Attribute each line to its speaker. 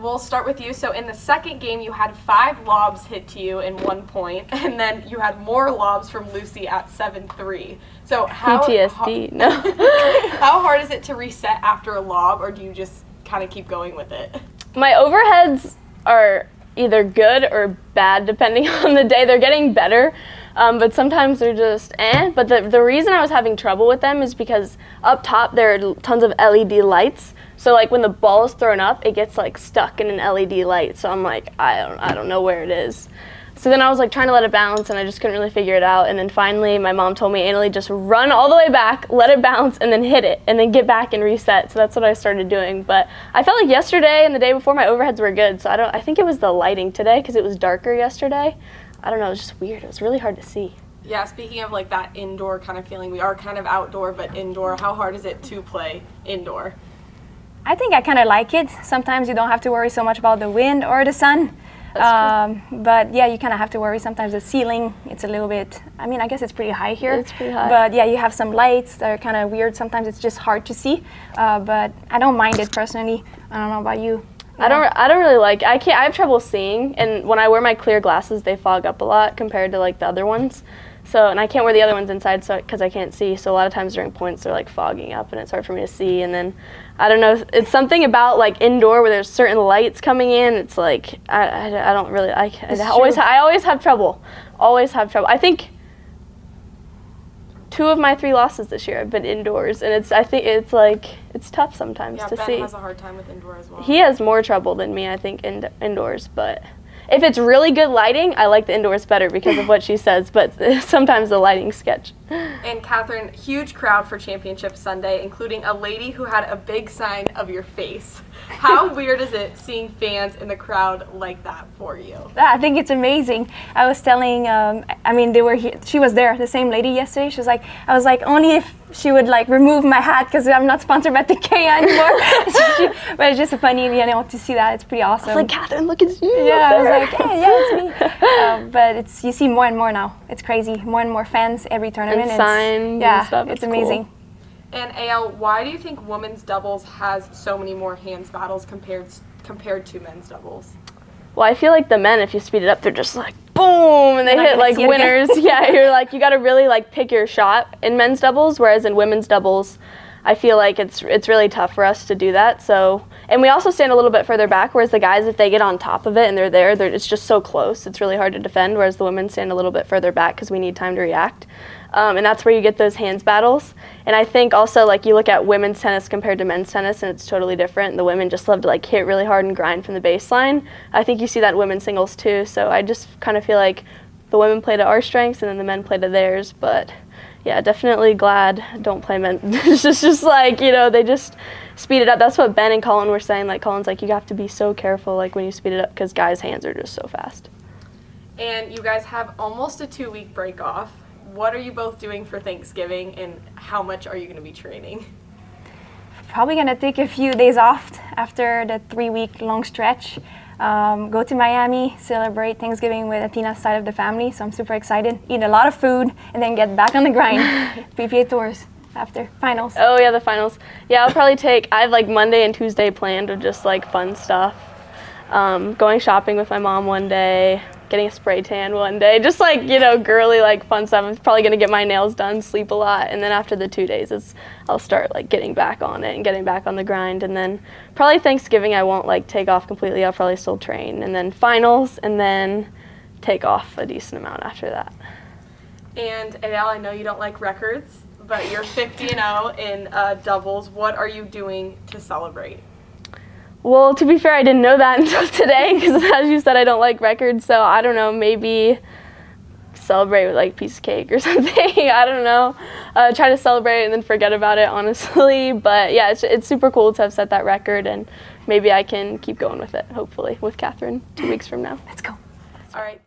Speaker 1: we'll start with you. So in the second game, you had 5 lobs hit to you in 1 point, and then you had more lobs from Lucy at 7-3. So
Speaker 2: PTSD, no.
Speaker 1: How hard is it to reset after a lob, or do you just kind of keep going with it?
Speaker 2: My overheads are either good or bad depending on the day. They're getting better, but sometimes they're just But the reason I was having trouble with them is because up top there are tons of LED lights. So like when the ball is thrown up, it gets like stuck in an LED light. So I'm like, I don't know where it is. So then I was like trying to let it bounce, and I just couldn't really figure it out. And then finally my mom told me, Annalie, just run all the way back, let it bounce, and then hit it, and then get back and reset. So that's what I started doing. But I felt like yesterday and the day before my overheads were good. So I think it was the lighting today because it was darker yesterday. I don't know, it was just weird. It was really hard to see.
Speaker 1: Yeah, speaking of like that indoor kind of feeling, we are kind of outdoor but indoor. How hard is it to play indoor?
Speaker 3: I think I kind of like it. Sometimes you don't have to worry so much about the wind or the sun. But yeah, you kind of have to worry. Sometimes the ceiling, it's a little bit, I guess it's pretty high here.
Speaker 2: It's pretty high.
Speaker 3: But yeah, you have some lights that are kind of weird. Sometimes it's just hard to see. But I don't mind it personally. I don't know about you.
Speaker 2: I don't really like, I have trouble seeing, and when I wear my clear glasses, they fog up a lot compared to like the other ones. So, and I can't wear the other ones inside because I can't see. So a lot of times during points, they're like fogging up and it's hard for me to see. And then, I don't know, it's something about like indoor where there's certain lights coming in. It's like, I don't really, I always have trouble. Always have trouble. I think 2 of my 3 losses this year have been indoors. And I think it's like, it's tough sometimes to see.
Speaker 1: Ben has a hard time with indoor as well.
Speaker 2: He has more trouble than me, I think, indoors, but if it's really good lighting, I like the indoors better because of what she says, but sometimes the lighting's sketch.
Speaker 1: And Catherine, huge crowd for Championship Sunday, including a lady who had a big sign of your face. How weird is it seeing fans in the crowd like that for you?
Speaker 3: I think it's amazing. I was telling, they were here, she was there, the same lady yesterday. She was like, I was like, only if she would like remove my hat because I'm not sponsored by Tixr anymore. But it's just funny, to see that. It's pretty awesome.
Speaker 2: I was like, Catherine, look at you.
Speaker 3: Yeah, I was like, hey, yeah, it's me. But you see more and more now. It's crazy. More and more fans every tournament.
Speaker 2: And signs and stuff.
Speaker 3: It's amazing.
Speaker 1: Cool. And AL, why do you think women's doubles has so many more hands battles compared to men's doubles?
Speaker 2: Well, I feel like the men, if you speed it up, they're just like boom, and they hit like winners. Yeah, you're like, you got to really like pick your shot in men's doubles, whereas in women's doubles, I feel like it's really tough for us to do that. So, and we also stand a little bit further back, whereas the guys, if they get on top of it and they're there, it's just so close. It's really hard to defend, whereas the women stand a little bit further back because we need time to react. And that's where you get those hands battles. And I think also like you look at women's tennis compared to men's tennis and it's totally different. The women just love to like hit really hard and grind from the baseline. I think you see that in women's singles too. So I just kind of feel like the women play to our strengths and then the men play to theirs. But yeah, definitely glad don't play men. It's just like, they just speed it up. That's what Ben and Colin were saying. Like Colin's like, you have to be so careful like when you speed it up because guys' hands are just so fast.
Speaker 1: And you guys have almost a 2-week break off. What are you both doing for Thanksgiving, and how much are you going to be training?
Speaker 3: Probably going to take a few days off after the 3-week long stretch. Go to Miami, celebrate Thanksgiving with Athena's side of the family, so I'm super excited. Eat a lot of food, and then get back on the grind. PPA tours after finals.
Speaker 2: Oh yeah, the finals. Yeah, I'll probably I have like Monday and Tuesday planned of just like fun stuff. Going shopping with my mom one day, getting a spray tan one day, just like, girly, like fun stuff. I'm probably going to get my nails done, sleep a lot, and then after the 2 days, I'll start like getting back on it and getting back on the grind. And then probably Thanksgiving, I won't like take off completely. I'll probably still train, and then finals, and then take off a decent amount after that.
Speaker 1: And Al, I know you don't like records, but you're 50-0 in doubles. What are you doing to celebrate?
Speaker 2: Well, to be fair, I didn't know that until today because, as you said, I don't like records. So I don't know, maybe celebrate with like a piece of cake or something. I don't know. Try to celebrate and then forget about it, honestly. But yeah, it's super cool to have set that record, and maybe I can keep going with it, hopefully, with Catherine 2 weeks from now.
Speaker 3: Let's go.
Speaker 1: All right.